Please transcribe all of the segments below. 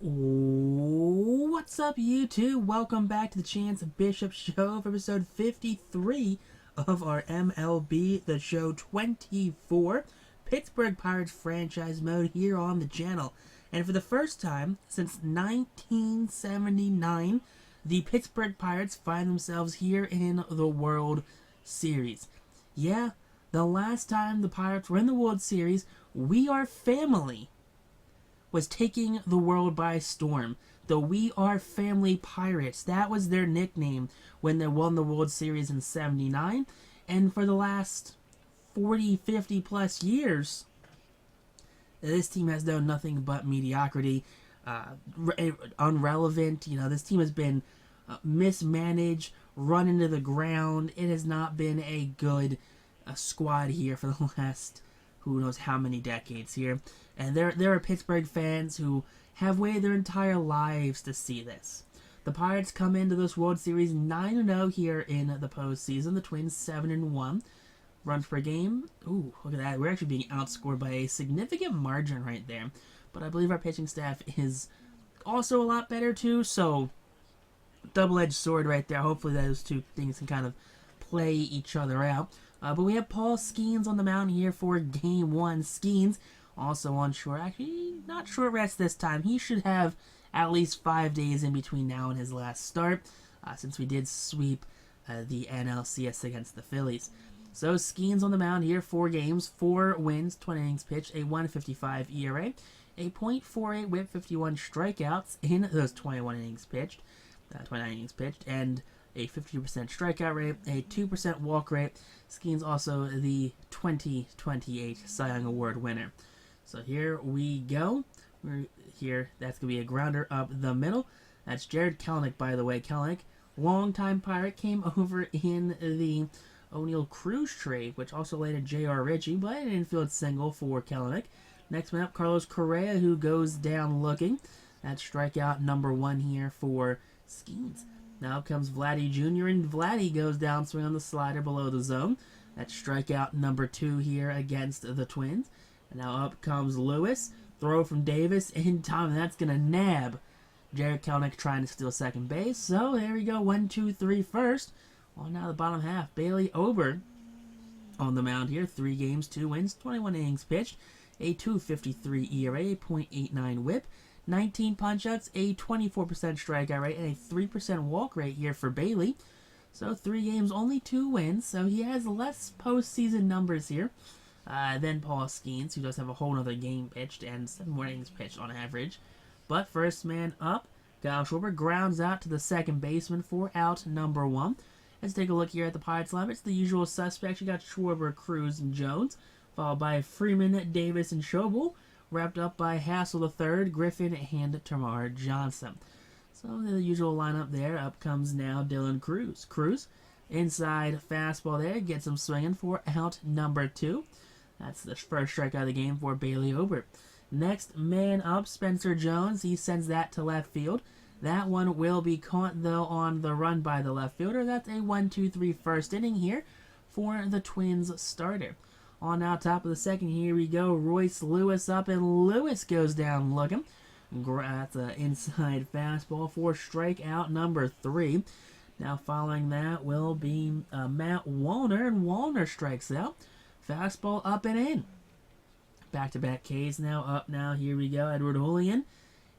What's up, YouTube? Welcome back to the Chance Bishop Show for episode 53 of our MLB The Show 24 Pittsburgh Pirates franchise mode here on the channel. And for the first time since 1979, the Pittsburgh Pirates find themselves here in the World Series. Yeah, the last time the Pirates were in the World Series, We Are Family was taking the world by storm. The We Are Family Pirates, that was their nickname when they won the World Series in '79. And for the last 40, 50 plus years, this team has done nothing but mediocrity, unrelevant. You know, this team has been mismanaged, run into the ground. It has not been a good squad here for the last who knows how many decades here. And there are Pittsburgh fans who have waited their entire lives to see this. The Pirates come into this World Series 9-0 here in the postseason. The Twins 7-1. Runs per game. Ooh, look at that. We're actually being outscored by a significant margin right there. But I believe our pitching staff is also a lot better too. So, double-edged sword right there. Hopefully those two things can kind of play each other out. But we have Paul Skeens on the mound here for Game 1. Skeens also on short. Actually, not short rest this time. He should have at least 5 days in between now and his last start, since we did sweep the NLCS against the Phillies. So Skeens on the mound here, 4 games, 4 wins, 20 innings pitched, a 1.55 ERA, a .48 WHIP, 51 strikeouts in those 29 innings pitched, and a 50% strikeout rate, a 2% walk rate. Skeens also the 2028 Cy Young Award winner. So here we go. That's going to be a grounder up the middle. That's Jared Kelenic, by the way. Kelenic, longtime Pirate, came over in the O'Neill Cruz trade, which also landed J.R. Ritchie, but an infield single for Kelenic. Next man up, Carlos Correa, who goes down looking. That's strikeout number 1 here for Skeens. Now comes Vladdy Jr., and Vladdy goes down, swing on the slider below the zone. That's strikeout number 2 here against the Twins. And now up comes Lewis. Throw from Davis in time, and that's going to nab Jared Kelenic trying to steal second base. So there we go, 1-2-3 first. Well, now the bottom half, Bailey Ober on the mound here. 3 games, 2 wins, 21 innings pitched, a 2.53 ERA, a .89 WHIP, 19 punch-outs, a 24% strikeout rate, and a 3% walk rate here for Bailey. So 3 games, only 2 wins. So he has less postseason numbers here than Paul Skeens, who does have a whole other game pitched and 7 more innings pitched on average. But first man up, Kyle Schwarber grounds out to the second baseman for out number 1. Let's take a look here at the Pirates lineup. It's the usual suspects. You got Schwarber, Cruz, and Jones, followed by Freeman, Davis, and Schobel, wrapped up by Hassel III, Griffin, and Tamar Johnson. So the usual lineup there. Up comes now Dylan Cruz. Cruz, inside fastball there, gets him swinging for out number 2. That's the first strikeout of the game for Bailey Ober. Next man up, Spencer Jones. He sends that to left field. That one will be caught, though, on the run by the left fielder. That's a 1-2-3 first inning here for the Twins starter. On now top of the second, here we go. Royce Lewis up, and Lewis goes down looking. That's an inside fastball for strikeout number 3. Now following that will be Matt Wallner, and Wallner strikes out. Fastball up and in. Back-to-back Ks now up now. Here we go. Edward Julian.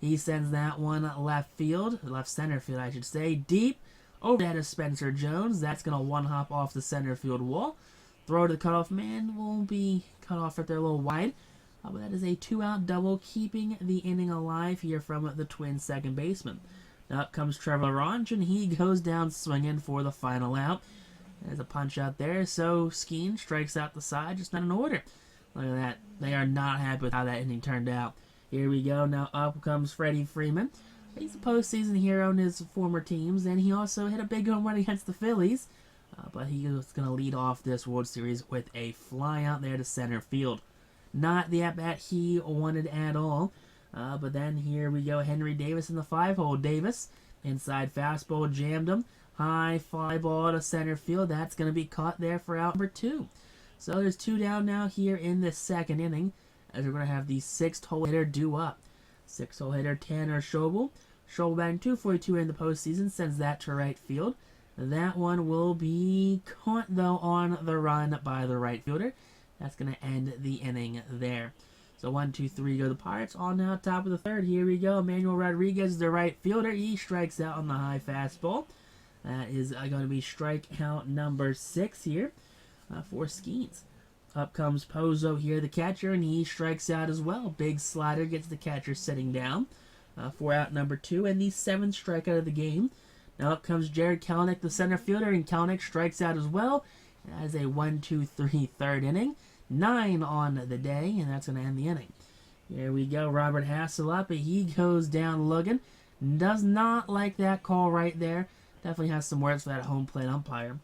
He sends that one left center field, I should say, deep over that of Spencer Jones. That's going to one-hop off the center field wall. Throw to the cutoff man will be cut off right there a little wide. But that is a 2-out double, keeping the inning alive here from the Twins' second baseman. Now up comes Trevor Lawrence, and he goes down swinging for the final out. There's a punch out there, so Skeens strikes out the side, just not in order. Look at that. They are not happy with how that inning turned out. Here we go. Now up comes Freddie Freeman. He's a postseason hero in his former teams, and he also hit a big home run against the Phillies. But he was going to lead off this World Series with a fly out there to center field. Not the at-bat he wanted at all. But then here we go. Henry Davis in the 5-hole. Davis, inside fastball, jammed him. High fly ball to center field. That's going to be caught there for out number 2. So there's 2 down now here in the second inning, as we're going to have the 6th hole hitter due up. 6-hole hitter Tanner Schobel. Schobel batting .242 in the postseason, sends that to right field. That one will be caught, though, on the run by the right fielder. That's going to end the inning there. So 1, 2, 3 go the Pirates. On now, top of the third. Here we go. Emmanuel Rodriguez, the right fielder. He strikes out on the high fastball. That is going to be strikeout number 6 here for Skeens. Up comes Pozo here, the catcher, and he strikes out as well. Big slider gets the catcher sitting down for out number 2, and the 7th strikeout of the game. Now up comes Jared Kelenic, the center fielder, and Kelenic strikes out as well. That is a 1, 2, 3 third inning. 9 on the day, and that's going to end the inning. Here we go, Robert Hasselhoff. He goes down looking. Does not like that call right there. Definitely has some words for that home plate umpire.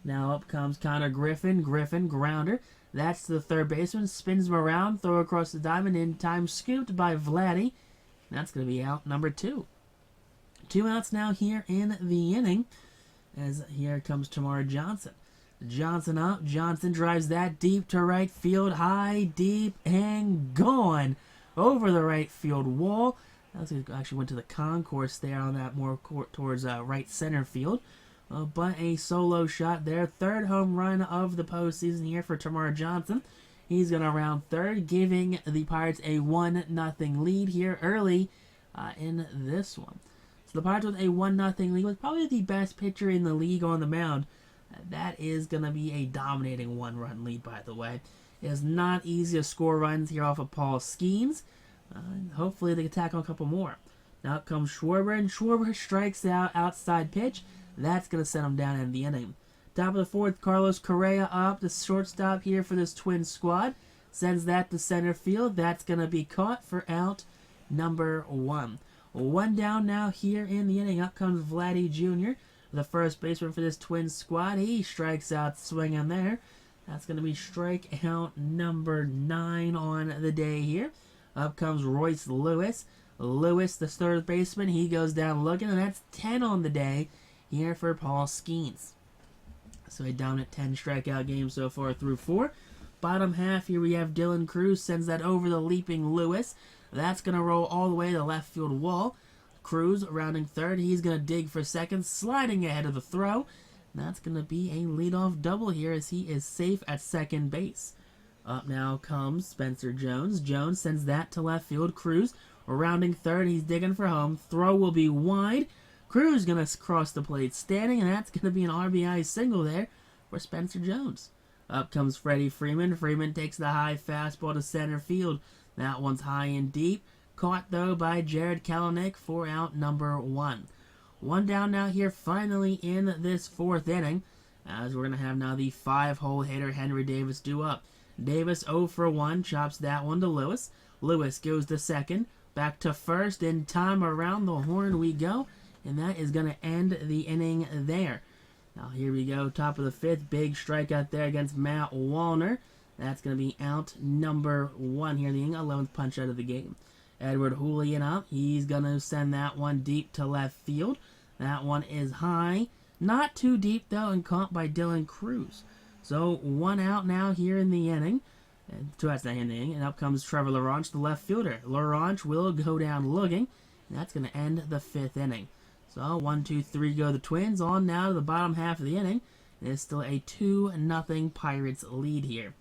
Now up comes Connor Griffin. Griffin, grounder. That's the third baseman. Spins him around, throw across the diamond, in time scooped by Vladdy. That's going to be out number 2. 2 outs now here in the inning, as here comes Tamar Johnson. Johnson up. Johnson drives that deep to right field. High, deep, and gone over the right field wall. That actually went to the concourse there on that more towards right center field. But a solo shot there. 3rd home run of the postseason here for Tamar Johnson. He's going to round 3rd, giving the Pirates a 1-0 lead here early in this one. So the Pirates with a 1-0 lead, with probably the best pitcher in the league on the mound. That is going to be a dominating 1-run lead, by the way. It is not easy to score runs here off of Paul Skeens. Hopefully they can tackle a couple more. Now up comes Schwarber, and Schwarber strikes out outside pitch. That's going to set him down in the inning. Top of the 4th, Carlos Correa up, the shortstop here for this Twins squad. Sends that to center field. That's going to be caught for out number 1. 1 down now here in the inning. Up comes Vladdy Jr., the first baseman for this Twins squad. He strikes out swinging there. That's going to be strikeout number 9 on the day here. Up comes Royce Lewis. Lewis, the third baseman, he goes down looking, and that's 10 on the day here for Paul Skeens. So a dominant 10 strikeout game so far through 4. Bottom half, here we have Dylan Cruz, sends that over the leaping Lewis. That's going to roll all the way to the left field wall. Cruz rounding 3rd. He's going to dig for 2nd, sliding ahead of the throw. And that's going to be a leadoff double here as he is safe at 2nd base. Up now comes Spencer Jones. Jones sends that to left field. Cruz rounding 3rd. He's digging for home. Throw will be wide. Cruz going to cross the plate standing, and that's going to be an RBI single there for Spencer Jones. Up comes Freddie Freeman. Freeman takes the high fastball to center field. That one's high and deep. Caught, though, by Jared Kelenic for out number 1. 1 down now here finally in this 4th inning, as we're going to have now the 5-hole hitter Henry Davis due up. Davis 0 for 1, chops that one to Lewis. Lewis goes to 2nd, back to 1st, in time around the horn we go, and that is going to end the inning there. Now here we go, top of the 5th, big strikeout there against Matt Wallner. That's going to be out number 1 here in the inning, 11th punch out of the game. Edward Julian up. He's going to send that one deep to left field. That one is high. Not too deep, though, and caught by Dylan Cruz. So 1 out now here in the inning. 2 outs now in the inning. And up comes Trevor Laranche, the left fielder. Laranche will go down looking. And that's going to end the 5th inning. So 1, 2, 3 go the Twins. On now to the bottom half of the inning. It's still a 2-0 Pirates lead here.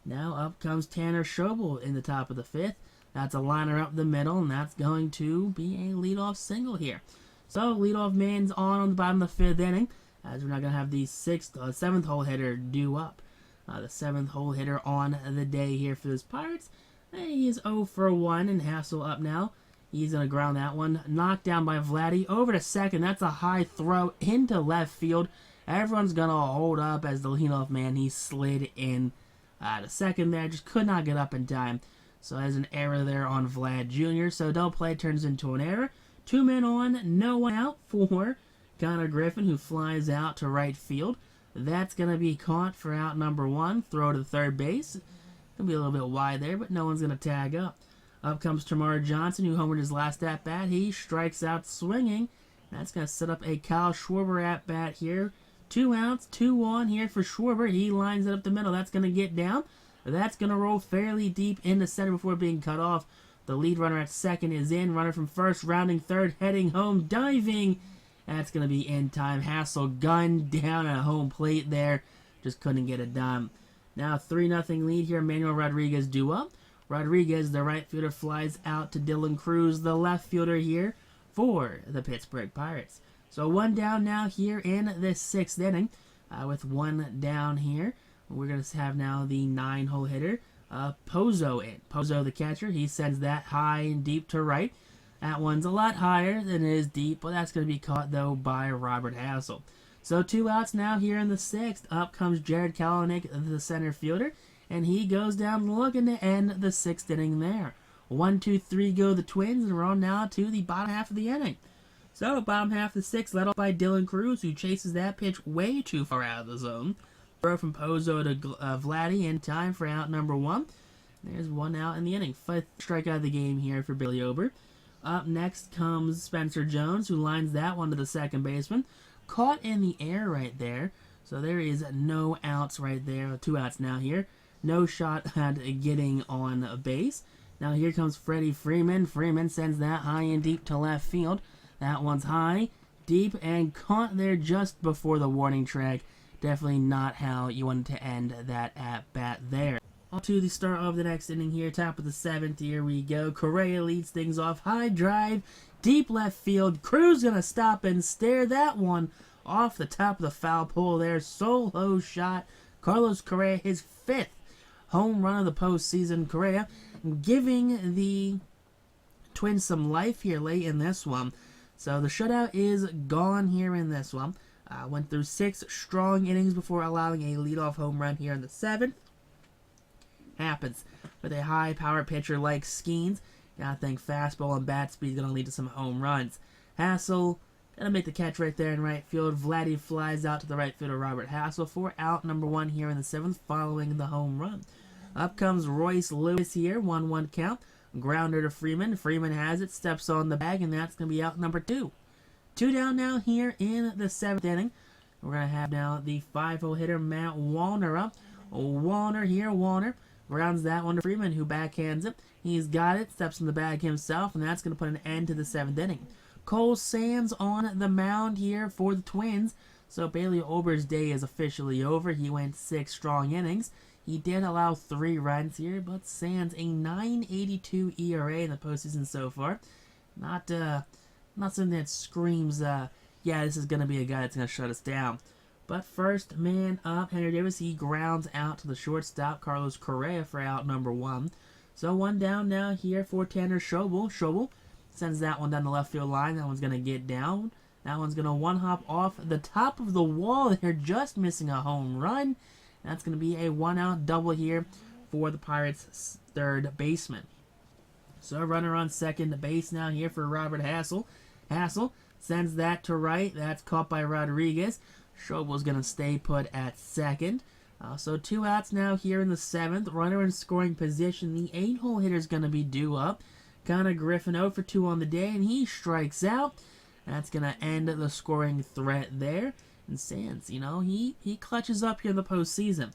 Now up comes Tanner Schobel in the top of the 5th. That's a liner up the middle, and that's going to be a leadoff single here. So leadoff man's on the bottom of the 5th inning, as we're not going to have the 7th hole hitter due up. The 7th hole hitter on the day here for this Pirates. He is 0 for 1, and Hassel up now. He's going to ground that one. Knocked down by Vladdy. Over to 2nd. That's a high throw into left field. Everyone's going to hold up as the leadoff man. He slid in to 2nd there. Just could not get up in time. So there's an error there on Vlad Jr. So double play turns into an error. 2 men on, no one out for Connor Griffin, who flies out to right field. That's going to be caught for out number 1. Throw to 3rd base. Going to be a little bit wide there, but no one's going to tag up. Up comes Tamar Johnson, who homered his last at-bat. He strikes out swinging. That's going to set up a Kyle Schwarber at-bat here. 2 outs, 2 on here for Schwarber. He lines it up the middle. That's going to get down. That's going to roll fairly deep into center before being cut off The lead runner at second is in. Runner from first, rounding third, heading home, diving. That's going to be in time. Hassel gunned down at home plate there. Just couldn't get it done. Now 3-0 lead here. Manuel Rodriguez due up. Rodriguez, the right fielder, flies out to Dylan Cruz, the left fielder here for the Pittsburgh Pirates. So 1 down now here in this 6th inning. With 1 down here, we're going to have now the 9-hole hitter, Pozo in. Pozo, the catcher, he sends that high and deep to right. That one's a lot higher than it is deep, but that's going to be caught, though, by Robert Hassel. So 2 outs now here in the 6th. Up comes Jared Kalanick, the center fielder, and he goes down looking to end the 6th inning there. 1, 2, 3 go the Twins, and we're on now to the bottom half of the inning. So, bottom half of the 6th, led off by Dylan Cruz, who chases that pitch way too far out of the zone. Throw from Pozo to Vladdy in time for out number 1. There's 1 out in the inning. 5th strikeout of the game here for Billy Ober. Up next comes Spencer Jones, who lines that one to the second baseman. Caught in the air right there. So there is no outs right there. 2 outs now here. No shot at getting on base. Now here comes Freddie Freeman. Freeman sends that high and deep to left field. That one's high, deep, and caught there just before the warning track. Definitely not how you wanted to end that at-bat there. On to the start of the next inning here. Top of the 7th. Here we go. Correa leads things off. High drive, deep left field. Cruz going to stop and stare that one off the top of the foul pole there. Solo shot. Carlos Correa, his 5th home run of the postseason. Correa giving the Twins some life here late in this one. So the shutout is gone here in this one. Went through 6 strong innings before allowing a leadoff home run here in the 7th. Happens with a high-powered pitcher like Skeens. I think fastball and bat speed is going to lead to some home runs. Hassel going to make the catch right there in right field. Vladdy flies out to the right fielder, Robert Hassel, for out number 1 here in the 7th following the home run. Up comes Royce Lewis here, 1-1 count. Grounder to Freeman. Freeman has it, steps on the bag, and that's going to be out number 2. 2 down now here in the 7th inning. We're going to have now the 5-hole hitter, Matt Wallner up. Wallner here, Wallner grounds that one to Freeman, who backhands it. He's got it, steps on the bag himself, and that's going to put an end to the 7th inning. Cole Sands on the mound here for the Twins. So Bailey Ober's day is officially over. He went 6 strong innings. He did allow 3 runs here, but Sands a 9.82 ERA in the postseason so far. Not something that screams, yeah, this is going to be a guy that's going to shut us down. But first man up, Henry Davis, he grounds out to the shortstop, Carlos Correa, for out number 1. So 1 down now here for Tanner Schobel. Schobel sends that one down the left field line. That one's going to get down. That one's going to one-hop off the top of the wall. They're just missing a home run. That's going to be a 1-out double here for the Pirates' 3rd baseman. So runner on second base now here for Robert Hassel. Hassel sends that to right. That's caught by Rodriguez. Schobel's going to stay put at second. So 2 outs now here in the 7th. Runner in scoring position. The 8-hole hitter is going to be due up. Connor Griffin 0 for 2 on the day, and he strikes out. That's going to end the scoring threat there. And Sands, he clutches up here in the postseason.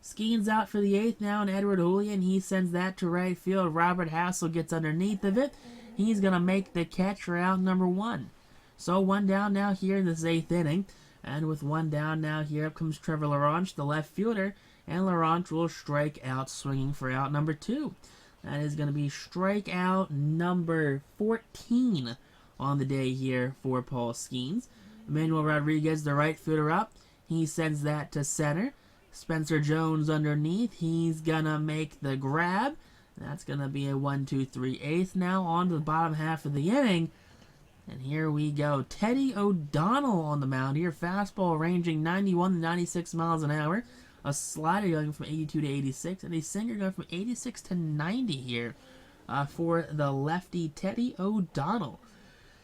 Skeens out for the 8th now, and Edward Julian, he sends that to right field. Robert Hassel gets underneath of it. He's going to make the catch for out number 1. So 1 down now here in this 8th inning. And with 1 down now here, up comes Trevor Laranche, the left fielder. And Laranche will strike out swinging for out number 2. That is going to be strikeout number 14 on the day here for Paul Skeens. Emmanuel Rodriguez, the right fielder up. He sends that to center. Spencer Jones underneath. He's going to make the grab. That's going to be a 1-2-3-8 now on to the bottom half of the inning. And here we go. Teddy O'Donnell on the mound here. Fastball ranging 91 to 96 miles an hour. A slider going from 82 to 86. And a sinker going from 86 to 90 here for the lefty Teddy O'Donnell.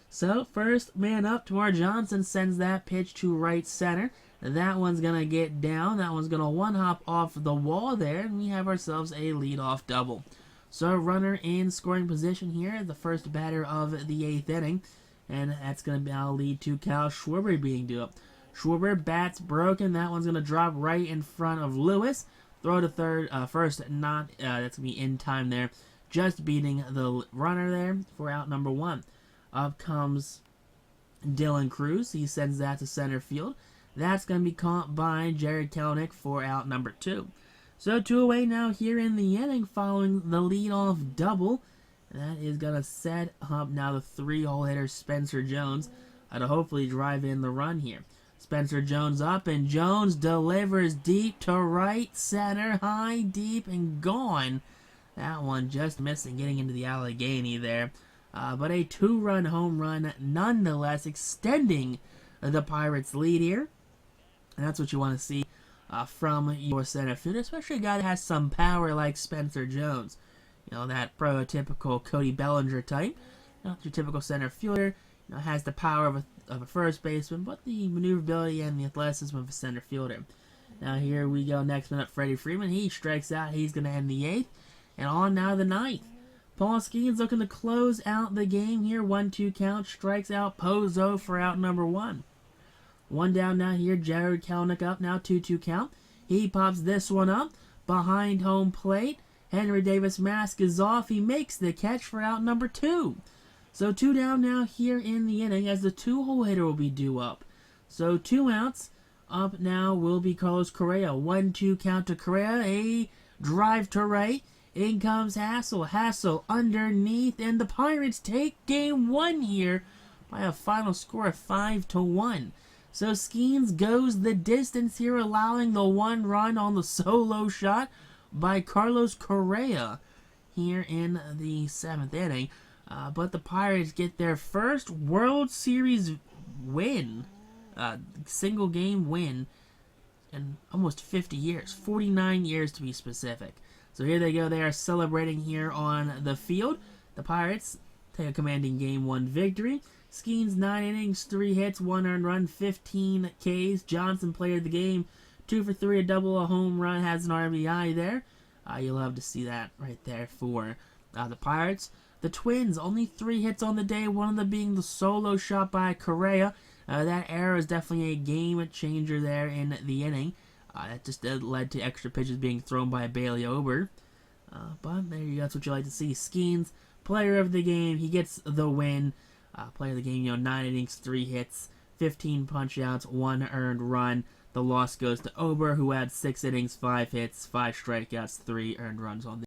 So, first man up, Tamar Johnson sends that pitch to right center. That one's going to get down. That one's going to one-hop off the wall there. And we have ourselves a leadoff double. So, runner in scoring position here, the first batter of the 8th inning. And that's going to now lead to Kyle Schwarber being due up. Schwarber, bat's broken. That one's going to drop right in front of Lewis. Throw to first, that's going to be in time there just beating the runner there for out number 1. Up comes Dylan Cruz. He sends that to center field. That's going to be caught by Jared Kelenic for out number 2. So 2 away now here in the inning following the leadoff double. That is going to set up now the 3-hole hitter Spencer Jones to hopefully drive in the run here. Spencer Jones up, and Jones delivers deep to right center, high, deep, and gone. That one just missing, getting into the Allegheny there. But a 2-run home run nonetheless, extending the Pirates' lead here. And that's what you want to see from your center fielder, especially a guy that has some power like Spencer Jones. You know, that prototypical Cody Bellinger type. Not your typical center fielder. You know, has the power of a first baseman, but the maneuverability and the athleticism of a center fielder. Now here we go. Next minute, Freddie Freeman. He strikes out. He's going to end the 8th. And on now the 9th. Paul Skeens looking to close out the game here. 1-2 count. Strikes out Pozo for out number 1. 1 down now here. Jared Kelenic up now. 2-2 count. He pops this one up behind home plate. Henry Davis mask is off. He makes the catch for out number 2. So 2 down now here in the inning as the 2-hole hitter will be due up. So 2 outs. Up now will be Carlos Correa. 1-2 count to Correa. A drive to right. In comes Hassel. Hassel underneath. And the Pirates take game 1 here by a final score of 5-1. So Skeens goes the distance here, allowing the 1 run on the solo shot by Carlos Correa here in the 7th inning. But the Pirates get their first World Series win, single game win, in almost 50 years, 49 years to be specific. So here they go, they are celebrating here on the field. The Pirates take a commanding game 1 victory. Skeens 9 innings, 3 hits, 1 earned run, 15 Ks. Johnson player of the game, 2 for 3, a double, a home run, has an RBI there. You'll love to see that right there for the Pirates. The Twins, only 3 hits on the day, one of them being the solo shot by Correa. That error is definitely a game changer there in the inning. That just led to extra pitches being thrown by Bailey Ober. But there you go, that's what you like to see. Skeens, player of the game, he gets the win. Player of the game, 9 innings, 3 hits, 15 punch-outs, 1 earned run. The loss goes to Ober, who had 6 innings, 5 hits, 5 strikeouts, 3 earned runs on the